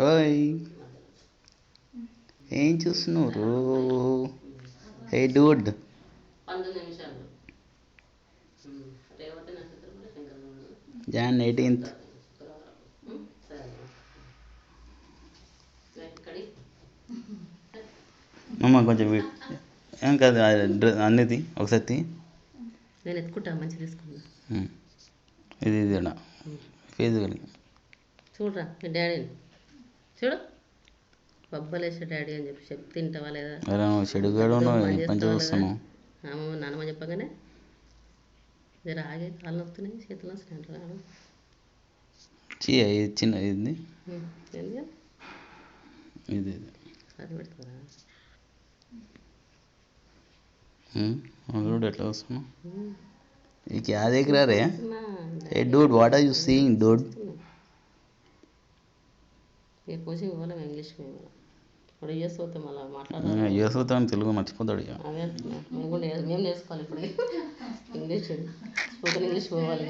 ఓయ్ ఏం చూస్తున్నారు? హే డూడ్, జాన్ 18th. అమ్మ కొంచెం ఏం కాదు, అన్నిది ఒకసారి నేను ఎత్తుకుంటా, మంచిగా తీసుకున్నా. ఇది ఇది ఫేజ్ కలిగి చూడరా మీ డాడీని చూడు, బొబ్బలేసే డాడీ అని చెప్పి తింటావా లేదా? చెడుగాడు పని చూస్తున్నావు. నాన్నమ్మ చెప్పగానే జర ఆగే, కాళ్ళు నొస్తున్నాయి, చేతులు వస్తున్నాయి అంటారు. చిన్న ఇది ఇది అది పెడతారా? ఎట్లా వస్తున్నావు? ये क्या देख रहा रे? Hey dude, what are you seeing, dude? ये कोचिंग वाला इंग्लिश में ఇప్పుడు యూఎస్ పోతే మళ్ళీ మాట్లాడాలి. యూఎస్ పోతే తెలుగు మర్చిపోతాడు ఇక. అదే మేము కూడా మేము నేర్చుకోవాలి ఇప్పుడు ఇంగ్లీష్, స్పోకెన్ ఇంగ్లీష్ పోవాలి.